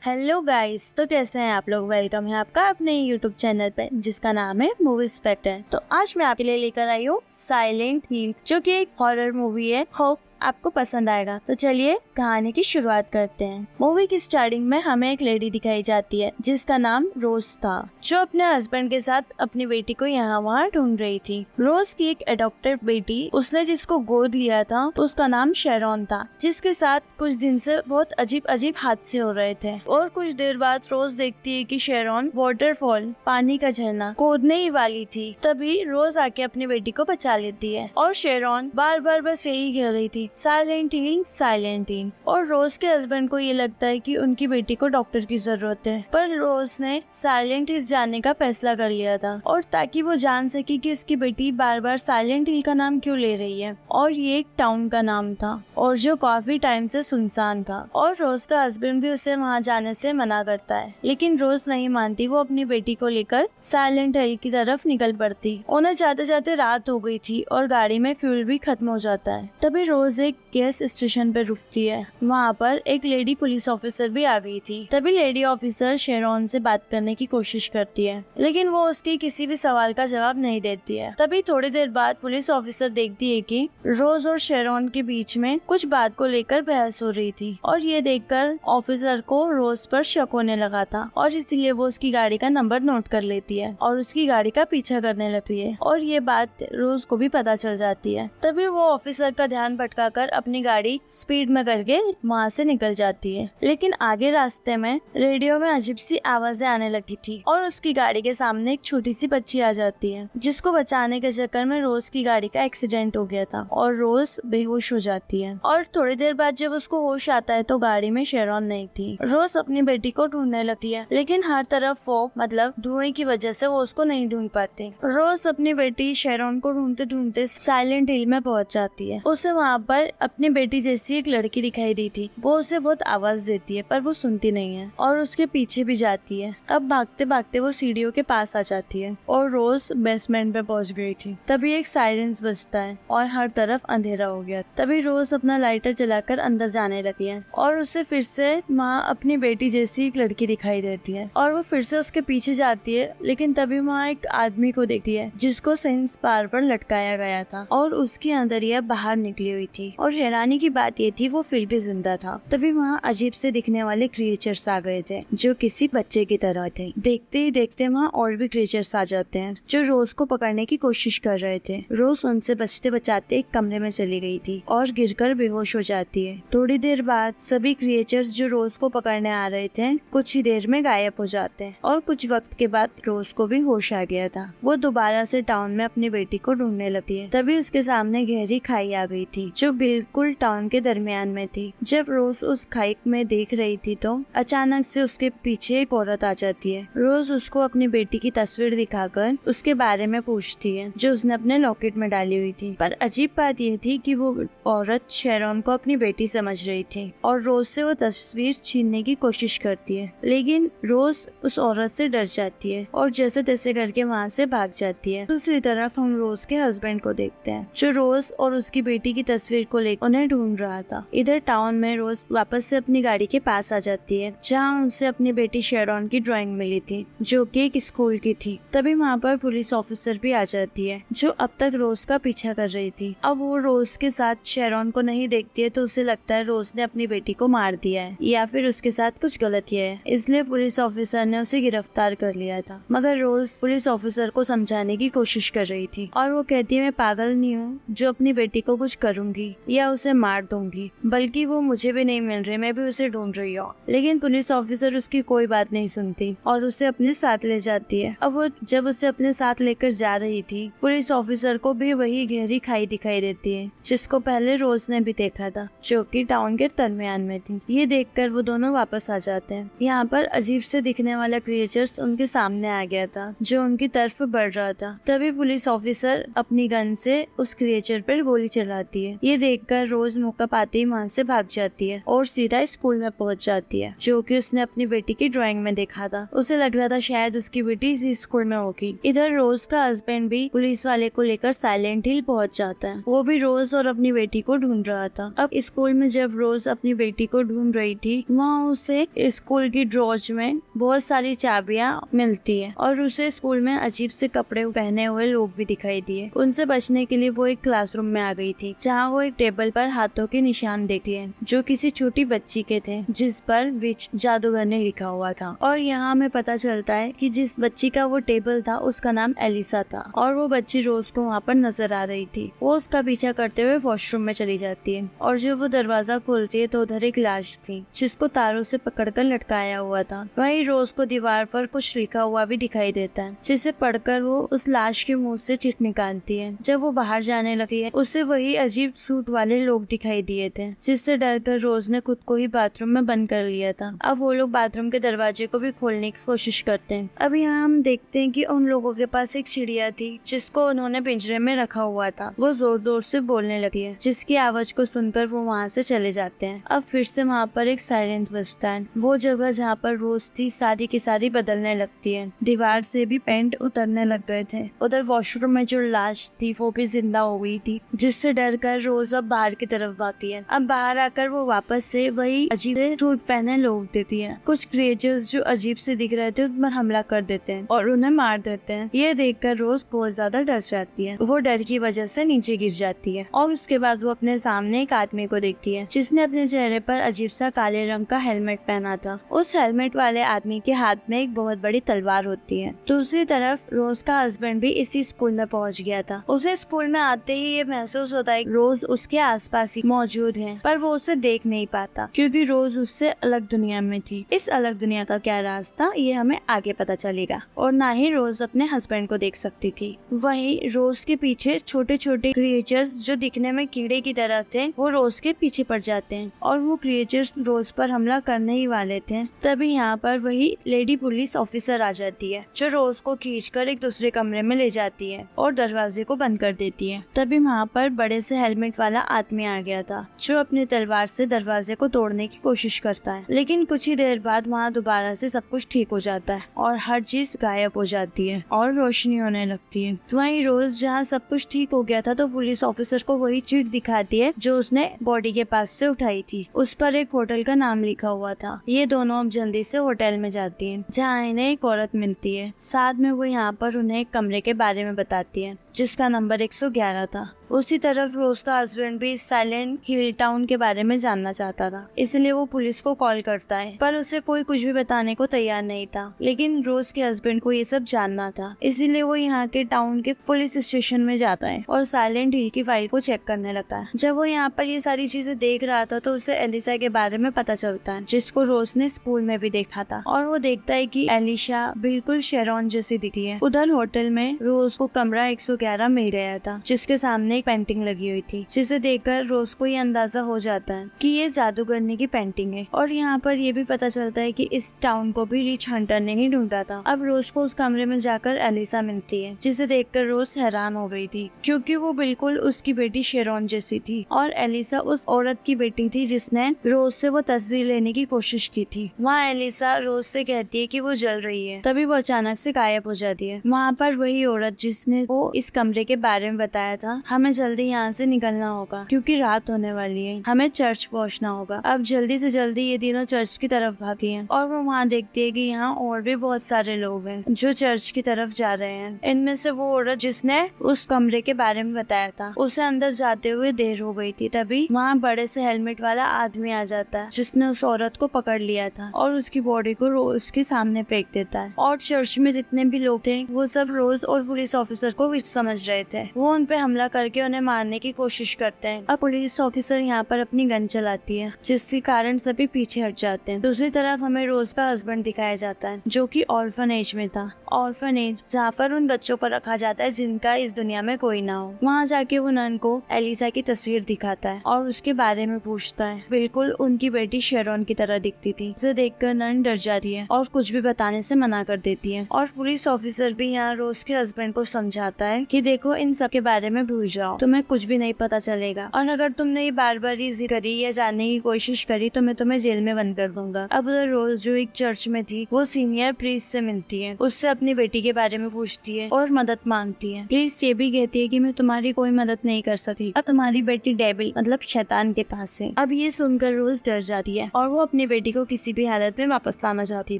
Hello guys, तो कैसे हैं आप लोग। वेलकम है आपका अपने यूट्यूब चैनल पे जिसका नाम है मूवीज फैक्टर। तो आज मैं आपके लिए लेकर आई हूँ साइलेंट हिल, जो कि एक हॉरर मूवी है। होप आपको पसंद आएगा। तो चलिए कहानी की शुरुआत करते हैं। मूवी की स्टार्टिंग में हमें एक लेडी दिखाई जाती है जिसका नाम रोज था, जो अपने हस्बैंड के साथ अपनी बेटी को यहाँ वहाँ ढूंढ रही थी। रोज की एक एडॉप्टेड बेटी, उसने जिसको गोद लिया था तो उसका नाम शेरॉन था, जिसके साथ कुछ दिन से बहुत अजीब अजीब हादसे हो रहे थे। और कुछ देर बाद रोज देखती है कि शेरॉन वाटरफॉल, पानी का झरना, कूदने ही वाली थी। तभी रोज आके अपनी बेटी को बचा लेती है और शेरॉन बार बार बस यही कह रही थी, साइलेंट हीलिंग साइलेंट हीलिंग। और रोज के हस्बैंड को ये लगता है कि उनकी बेटी को डॉक्टर की जरूरत है, पर रोज ने साइलेंट हिल जाने का फैसला कर लिया था, और ताकि वो जान सके कि उसकी बेटी बार बार साइलेंट हिल का नाम क्यों ले रही है। और ये एक टाउन का नाम था और जो काफी टाइम से सुनसान था। और रोज का हस्बैंड भी उसे वहाँ जाने से मना करता है, लेकिन रोज नहीं मानती। वो अपनी बेटी को लेकर साइलेंट हिल की तरफ निकल पड़ती। उन्हें जाते जाते रात हो गई थी और गाड़ी में फ्यूल भी खत्म हो जाता है। तभी रोज एक गैस स्टेशन पर रुकती है। वहाँ पर एक लेडी पुलिस ऑफिसर भी आ गई थी। तभी लेडी ऑफिसर शेरॉन से बात करने की कोशिश करती है, लेकिन वो उसकी किसी भी सवाल का जवाब नहीं देती है। तभी थोड़ी देर बाद पुलिस ऑफिसर देखती है कि रोज और शेरॉन के बीच में कुछ बात को लेकर बहस हो रही थी, और ये देखकर ऑफिसर को रोज पर शक होने लगा था, और इसलिए वो उसकी गाड़ी का नंबर नोट कर लेती है और उसकी गाड़ी का पीछा करने लगती है। और ये बात रोज को भी पता चल जाती है। तभी वो ऑफिसर का ध्यान भटकाकर अपनी गाड़ी स्पीड में करके वहाँ से निकल जाती है। लेकिन आगे रास्ते में रेडियो में अजीब सी आवाजें आने लगी थी, और उसकी गाड़ी के सामने एक छोटी सी बच्ची आ जाती है, जिसको बचाने के चक्कर में रोज की गाड़ी का एक्सीडेंट हो गया था और रोज बेहोश हो जाती है। और थोड़ी देर बाद जब उसको होश आता है तो गाड़ी में शेरॉन नहीं थी। रोज अपनी बेटी को ढूंढने लगती है, लेकिन हर तरफ फॉग मतलब धुएं की वजह से वो उसको नहीं ढूंढ पाती। रोज अपनी बेटी शेरॉन को ढूंढते ढूंढते साइलेंट हिल में पहुंच जाती है। उसे वहाँ पर अपनी बेटी जैसी एक लड़की दिखाई दी थी। वो उसे बहुत आवाज देती है, पर वो सुनती नहीं है और उसके पीछे भी जाती है। अब भागते भागते वो सीढ़ियों के पास आ जाती है और रोज बेसमेंट पे पहुंच गई थी। तभी एक साइरेंस बजता है और हर तरफ अंधेरा हो गया। तभी रोज अपना लाइटर जलाकर अंदर जाने लगी है और उसे फिर से वहाँ अपनी बेटी जैसी एक लड़की दिखाई देती है, और वो फिर से उसके पीछे जाती है। लेकिन तभी वहाँ एक आदमी को देखती है जिसको सेंस पार पर लटकाया गया था और उसकी अंदरिया बाहर निकली हुई थी। और हैरानी की बात ये थी, वो फिर भी जिंदा था। तभी वहाँ अजीब से दिखने वाले क्रिएचर्स आ गए थे जो किसी बच्चे की तरह थे। देखते ही देखते वहाँ और भी क्रिएचर्स आ जाते हैं जो रोज को पकड़ने की कोशिश कर रहे थे। रोज उनसे बचते बचाते एक कमरे में चली गई थी और गिरकर बेहोश हो जाती है। थोड़ी देर बाद सभी क्रिएचर्स जो रोज को पकड़ने आ रहे थे कुछ ही देर में गायब हो जाते हैं, और कुछ वक्त के बाद रोज को भी होश आ गया था। वो दोबारा से टाउन में अपनी बेटी को ढूंढने लगी है। तभी उसके सामने गहरी खाई आ गई थी जो बिल्कुल टाउन के दरमियान में थी। जब रोज उस खाई में देख रही थी तो अचानक से उसके पीछे एक औरत आ जाती है। रोज उसको अपनी बेटी की तस्वीर दिखाकर उसके बारे में पूछती है जो उसने अपने लॉकेट में डाली हुई थी। पर अजीब बात यह थी कि वो औरत शेरॉन को अपनी बेटी समझ रही थी और रोज से वो तस्वीर छीनने की कोशिश करती है, लेकिन रोज उस औरत से डर जाती है और जैसे तैसे करके वहाँ से भाग जाती है। दूसरी तरफ हम रोज के हस्बैंड को देखते हैं जो रोज और उसकी बेटी की तस्वीर को लेकर उन्हें ढूंढ रहा था। इधर टाउन में रोज वापस से अपनी गाड़ी के पास आ जाती है जहाँ उनसे अपनी बेटी शेरॉन की ड्राइंग मिली थी जो कि एक स्कूल की थी। तभी वहाँ पर पुलिस ऑफिसर भी आ जाती है जो अब तक रोज का पीछा कर रही थी। अब वो रोज के साथ शेरॉन को नहीं देखती है तो उसे लगता है रोज ने अपनी बेटी को मार दिया है या फिर उसके साथ कुछ गलत किया है, इसलिए पुलिस ऑफिसर ने उसे गिरफ्तार कर लिया था। मगर रोज पुलिस ऑफिसर को समझाने की कोशिश कर रही थी और वो कहती है मैं पागल नहीं हूँ जो अपनी बेटी को कुछ करूंगी या उसे मार दूंगी, बल्कि वो मुझे भी नहीं मिल रही, मैं भी उसे ढूंढ रही हूँ। लेकिन पुलिस ऑफिसर उसकी कोई बात नहीं सुनती और उसे अपने साथ ले जाती है। अब वो जब उसे अपने साथ लेकर जा रही थी पुलिस ऑफिसर को भी वही गहरी खाई दिखाई देती है जिसको पहले रोज ने भी देखा था जो कि टाउन के दरमियान में थी। ये देखकर वो दोनों वापस आ जाते हैं। यहाँ पर अजीब से दिखने वाला क्रिएचर्स उनके सामने आ गया था जो उनकी तरफ बढ़ रहा था। तभी पुलिस ऑफिसर अपनी गन से उस क्रिएचर पर गोली चलाती है। ये देखकर रोज मौका पाते ही वहाँ से भाग जाती है और सीधा स्कूल में पहुँच जाती है, जो कि उसने अपनी बेटी की ड्राइंग में देखा था। उसे लग रहा था शायद उसकी बेटी इसी स्कूल में होगी। इधर रोज का हस्बैंड भी पुलिस वाले को लेकर साइलेंट हिल पहुँच जाता है। वो भी रोज और अपनी बेटी को ढूंढ रहा था। अब स्कूल में जब रोज अपनी बेटी को ढूंढ रही थी, वहाँ उसे स्कूल की ड्रॉज में बहुत सारी चाबियां मिलती है और उसे स्कूल में अजीब से कपड़े पहने हुए लोग भी दिखाई दिए। उनसे बचने के लिए वो एक क्लासरूम में आ गई थी, जहाँ वो एक टेबल पर हाथों के निशान देखती है, जो किसी छोटी बच्ची के थे, जिस पर विच जादूगर ने लिखा हुआ था। और यहाँ हमें पता चलता है कि जिस बच्ची का वो टेबल था उसका नाम एलिसा था और वो बच्ची रोज को वहाँ पर नजर आ रही थी। वो उसका पीछा करते हुए वॉशरूम में चली जाती है और जब वो दरवाजा खोलती है तो उधर एक लाश थी, जिसको तारों से पकड़कर लटकाया हुआ था। वहीं रोज को दीवार पर कुछ लिखा हुआ भी दिखाई देता है, जिसे पढ़कर वो उस लाश के मुंह से चिट निकालती है। जब वो बाहर जाने लगती है, उसे वही अजीब सूट वाले लोग दिखाई दिए थे, जिससे डरकर रोज ने खुद को ही बाथरूम में बंद कर लिया था। अब वो लोग बाथरूम के दरवाजे को भी खोलने की कोशिश करते हैं। अब यहाँ हम देखते हैं कि उन लोगों के पास एक चिड़िया थी, जिसको उन्होंने पिंजरे में रखा हुआ था। वो जोर जोर से बोलने लगती है, जिसकी आवाज को सुनकर वो वहाँ से चले जाते हैं। अब फिर से वहाँ पर एक साइलेंस बजता है। वो जगह जहाँ पर रोज थी सारी की सारी बदलने लगती है। दीवार से भी पेंट उतरने लग गए थे। उधर वॉशरूम में जो लाश थी वो भी जिंदा हो गई थी, जिससे डर कर रोज अब बाहर की तरफ भागती है। अब बाहर आकर वो वापस से वही अजीब सूट पहने लोग देती है। कुछ क्रिएचर्स जो अजीब से दिख रहे थे उस पर हमला कर देते हैं और उन्हें मार देते हैं। ये देखकर रोज बहुत ज्यादा डर जाती है। वो डर की वजह से नीचे गिर जाती है और उसके बाद वो अपने सामने एक आदमी को देखती है, जिसने अपने चेहरे पर अजीब सा काले रंग का हेलमेट पहना था। उस हेलमेट वाले आदमी के हाथ में एक बहुत बड़ी तलवार होती है। दूसरी तरफ रोज का हस्बैंड भी इसी स्कूल में पहुंच गया था। उसे स्कूल में आते ही ये महसूस होता है रोज उसके आसपास ही मौजूद है, पर वो उसे देख नहीं पाता क्योंकि रोज उससे अलग दुनिया में थी। इस अलग दुनिया का क्या राज था ये हमें आगे पता चलेगा। और ना ही रोज अपने हस्बैंड को देख सकती थी। वहीं रोज के पीछे छोटे छोटे क्रिएचर्स जो दिखने में कीड़े की तरह थे, वो रोज के पीछे पड़ जाते हैं और वो क्रिएचर्स रोज पर हमला करने ही वाले थे। तभी यहाँ पर वही लेडी पुलिस ऑफिसर आ जाती है, जो रोज को खींचकर एक दूसरे कमरे में ले जाती है और दरवाजे को बंद कर देती है। तभी वहाँ पर बड़े से हेलमेट वाला आदमी आ गया था, जो अपनी तलवार से दरवाजे को तोड़ने की कोशिश करता है। लेकिन कुछ ही देर बाद वहाँ दोबारा से सब कुछ ठीक हो जाता है और हर चीज गायब हो जाती है और रोशनी होने लगती है। तो वहीं रोज जहाँ सब कुछ ठीक हो गया था तो पुलिस ऑफिसर को वही चिट दिखाती है जो उसने बॉडी के पास से उठाई थी। उस पर एक होटल का नाम लिखा हुआ था। ये दोनों अब जल्दी से होटल में जाती हैं, जहाँ इन्हें एक औरत मिलती है। साथ में वो यहाँ पर उन्हें एक कमरे के बारे में बताती है, जिसका नंबर 111 था। उसी तरफ रोज का हस्बैंड भी साइलेंट हिल टाउन के बारे में जानना चाहता था, इसलिए वो पुलिस को कॉल करता है, पर उसे कोई कुछ भी बताने को तैयार नहीं था। लेकिन रोज के हस्बैंड को ये सब जानना था, इसीलिए वो यहाँ के टाउन के पुलिस स्टेशन में जाता है और साइलेंट हिल की फाइल को चेक करने लगता है। जब वो यहाँ पर ये सारी चीजें देख रहा था तो उसे एलिसा के बारे में पता चलता है, जिसको रोज ने स्कूल में भी देखा था। और वो देखता है कि एलिशा बिल्कुल शेरॉन जैसी दिखती है। उधर होटल में रोज को कमरा 111 मिल गया था, जिसके सामने एक पेंटिंग लगी हुई थी, जिसे देखकर रोज को ये अंदाजा हो जाता है कि ये जादूगरनी की पेंटिंग है। और यहाँ पर ये भी पता चलता है कि इस टाउन को भी रिच हंटर ने ही ढूंढा था। अब रोज को उस कमरे में जाकर एलिसा मिलती है, जिसे देखकर रोज हैरान हो गई थी, क्योंकि वो बिल्कुल उसकी बेटी शेरॉन जैसी थी और एलिसा उस औरत की बेटी थी जिसने रोज से वो तस्वीर लेने की कोशिश की थी। वहाँ एलिसा रोज से कहती है कि वो जल रही है, तभी वो अचानक से गायब हो जाती है। वहाँ पर वही औरत जिसने वो इस कमरे के बारे में बताया था, हमें जल्दी यहाँ से निकलना होगा क्योंकि रात होने वाली है, हमें चर्च पहुँचना होगा। अब जल्दी से जल्दी ये तीनों चर्च की तरफ भागती हैं और वो वहाँ देखती है कि यहाँ और भी बहुत सारे लोग हैं जो चर्च की तरफ जा रहे हैं। इनमें से वो औरत जिसने उस कमरे के बारे में बताया था, उसे अंदर जाते हुए देर हो गई थी। तभी वहाँ बड़े से हेलमेट वाला आदमी आ जाता है, जिसने उस औरत को पकड़ लिया था और उसकी बॉडी को रोज के सामने फेंक देता है। और चर्च में जितने भी लोग थे वो सब रोज और पुलिस ऑफिसर को विच समझ रहे थे। वो उन पे हमला करके उन्हें मारने की कोशिश करते हैं। अब पुलिस ऑफिसर यहाँ पर अपनी गन चलाती है, जिसके कारण सभी पीछे हट जाते हैं। दूसरी तरफ हमें रोज का हस्बैंड दिखाया जाता है, जो कि ऑर्फनेज में था। ऑर्फनेज जहाँ पर उन बच्चों को रखा जाता है जिनका इस दुनिया में कोई ना हो। वहाँ जाके वो नन को एलिसा की तस्वीर दिखाता है और उसके बारे में पूछता है। बिल्कुल उनकी बेटी शेरॉन की तरह दिखती थी। इसे देखकर नन डर जाती है और कुछ भी बताने से मना कर देती है। और पुलिस ऑफिसर भी यहाँ रोज के हस्बैंड को समझाता है कि देखो इन सब के बारे में भूल जाओ, जाओ, तुम्हें कुछ भी नहीं पता चलेगा, और अगर तुमने ये बार बार करी या जानने की कोशिश करी तो मैं तुम्हें जेल में बंद कर दूंगा। अब रोज जो एक चर्च में थी वो सीनियर प्रीस्ट से मिलती है, उससे अपनी बेटी के बारे में पूछती है और मदद मांगती है। प्रीस्ट ये भी कहती है कि मैं तुम्हारी कोई मदद नहीं कर सकती, अब तुम्हारी बेटी डेविल मतलब शैतान के पास है। अब ये सुनकर रोज डर जाती है और वो अपनी बेटी को किसी भी हालत में वापस लाना चाहती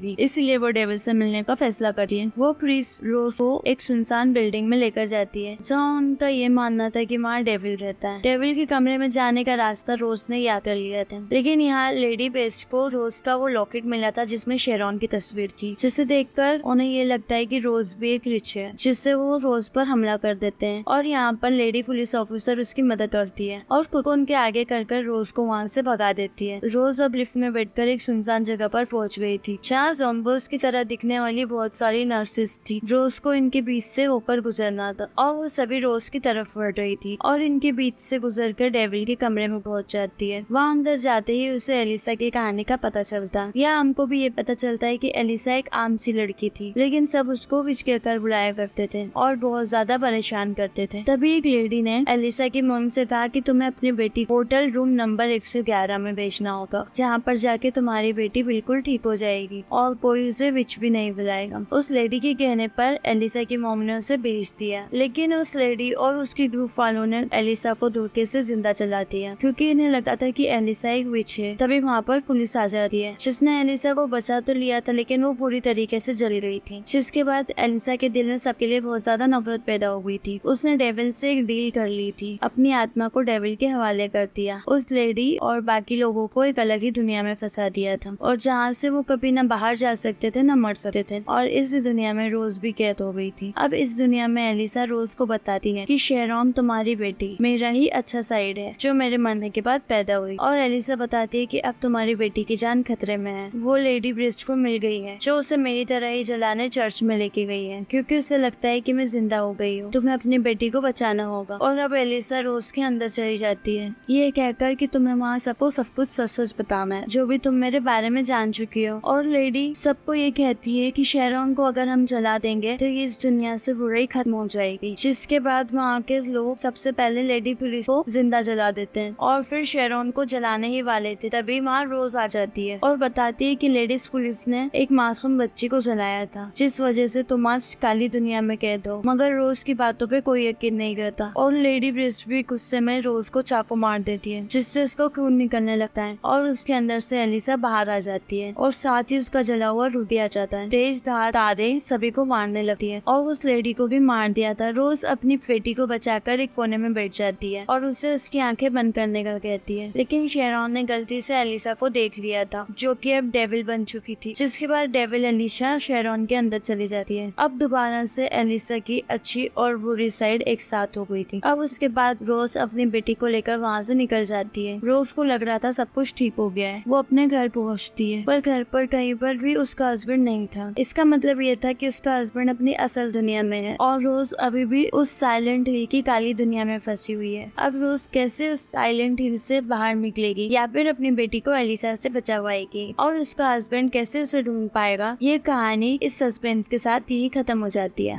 थी, इसलिए वो डेविल से मिलने का फैसला करती है। वो प्रीस्ट रोज को एक सुनसान बिल्डिंग में लेकर जाती है जहाँ उनका ये मानना था कि वहाँ डेविल रहता है। डेविल के कमरे में जाने का रास्ता रोज ने याद कर लिया था, लेकिन यहाँ लेडी बेस्ट को रोज का वो लॉकेट मिला था जिसमें शेरॉन की तस्वीर थी, जिसे देखकर उन्हें ये लगता है कि रोज भी एक रिच है, जिससे वो रोज पर हमला कर देते हैं। और यहाँ पर लेडी पुलिस ऑफिसर उसकी मदद करती है और खुद को उनके आगे कर रोज को वहाँ से भगा देती है। रोज अब लिफ्ट में बैठकर एक सुनसान जगह पर पहुंच गई थी जहाँ ज़ॉम्बीज़ की तरह दिखने वाली बहुत सारी नर्सेस थी। रोज को इनके बीच से होकर गुजरना था और वो सभी रोज की तरफ बढ़ रही थी और इनके बीच से गुजरकर डेविल के कमरे में पहुंच जाती है। वहाँ अंदर जाते ही उसे एलिसा की कहानी का पता चलता है। या हमको भी ये पता चलता है कि एलिसा एक आम सी लड़की थी, लेकिन सब उसको विच कहकर बुलाया करते थे और बहुत ज्यादा परेशान करते थे। तभी एक लेडी ने एलिसा की मॉम से कहा कि तुम्हें अपनी बेटी होटल रूम नंबर 111 में भेजना होगा, जहाँ पर जाके तुम्हारी बेटी बिल्कुल ठीक हो जाएगी और कोई उसे विच भी नहीं बुलाएगा। उस लेडी के कहने पर एलिसा की मॉम ने उसे भेज दिया, लेकिन उस लेडी और उसकी ग्रुप वालों ने एलिसा को धोखे से जिंदा जला दिया क्योंकि इन्हें लगा था कि एलिसा एक विच है। तभी वहाँ पर पुलिस आ जाती है, जिसने एलिसा को बचा तो लिया था लेकिन वो पूरी तरीके से जली रही थी, जिसके बाद एलिसा के दिल में सबके लिए बहुत ज्यादा नफरत पैदा हो गई थी। उसने डेविल से एक डील कर ली थी, अपनी आत्मा को डेविल के हवाले कर दिया। उस लेडी और बाकी लोगों को एक अलग ही दुनिया में फंसा दिया था और जहाँ से वो कभी न बाहर जा सकते थे न मर सकते थे, और इस दुनिया में रोज भी कैद हो गई थी। अब इस दुनिया में एलिसा रोज को बताती है कि शेरॉन तुम्हारी बेटी मेरा ही अच्छा साइड है जो मेरे मरने के बाद पैदा हुई, और एलिसा बताती है कि अब तुम्हारी बेटी की जान खतरे में है। वो लेडी ब्रिस्ट को मिल गई है जो उसे मेरी तरह ही जलाने चर्च में लेके गई है क्योंकि उसे लगता है कि मैं जिंदा हो गई हूँ, तुम्हें अपनी बेटी को बचाना होगा। और अब एलिसा रोज के अंदर चली जाती है ये कहकर कि तुम्हें वहाँ सबको सब कुछ सच सच बताना है जो भी तुम मेरे बारे में जान चुकी हो। और लेडी सबको ये कहती है कि शेरॉन को अगर हम जला देंगे तो ये इस दुनिया से बुराई खत्म हो जाएगी, जिसके बाद वहाँ के लोग सबसे पहले लेडी पुलिस को जिंदा जला देते हैं और फिर शेरॉन को जलाने ही वाले थे। तभी वहाँ रोज आ जाती है और बताती है कि लेडीज पुलिस ने एक मासूम बच्ची को जलाया था जिस वजह से तुम आज काली दुनिया में कैद हो, मगर रोज की बातों पे कोई यकीन नहीं करता। और लेडी ब्रिस्ट भी गुस्से में रोज को चाकू मार देती है जिससे उसको खून निकलने लगता है और उसके अंदर से एलिसा बाहर आ जाती है और साथ ही उसका जला हुआ रूटी आ जाता है। तेज धार तारे सभी को मारने लगती है और उस लेडी को भी मार दिया था। रोज अपनी बेटी को बचाकर एक कोने में बैठ जाती है और उसे उसकी आंखें बंद करने का कहती है, लेकिन शेरॉन ने गलती से एलिसा को देख लिया था जो कि अब डेविल बन चुकी थी, जिसके बाद डेविल एलिसा शेरॉन के अंदर चली जाती है। अब दोबारा से एलिसा की अच्छी और बुरी साइड एक साथ हो गई थी। अब उसके बाद रोज अपनी बेटी को लेकर वहाँ से निकल जाती है। रोज को लग रहा था सब कुछ ठीक हो गया है, वो अपने घर पहुँचती है पर घर पर कहीं पर भी उसका हस्बैंड नहीं था। इसका मतलब ये था कि उसका हस्बैंड अपनी असल दुनिया में है और रोज अभी भी उस साइलेंट हिल की काली दुनिया में फंसी हुई है। अब रोज कैसे उस साइलेंट हिल से बाहर निकलेगी या फिर अपनी बेटी को एलिसा से बचावाएगी और उसका हस्बैंड कैसे उसे ढूंढ पाएगा, ये कहानी इस सस्पेंस के साथ ही खत्म हो जाती है।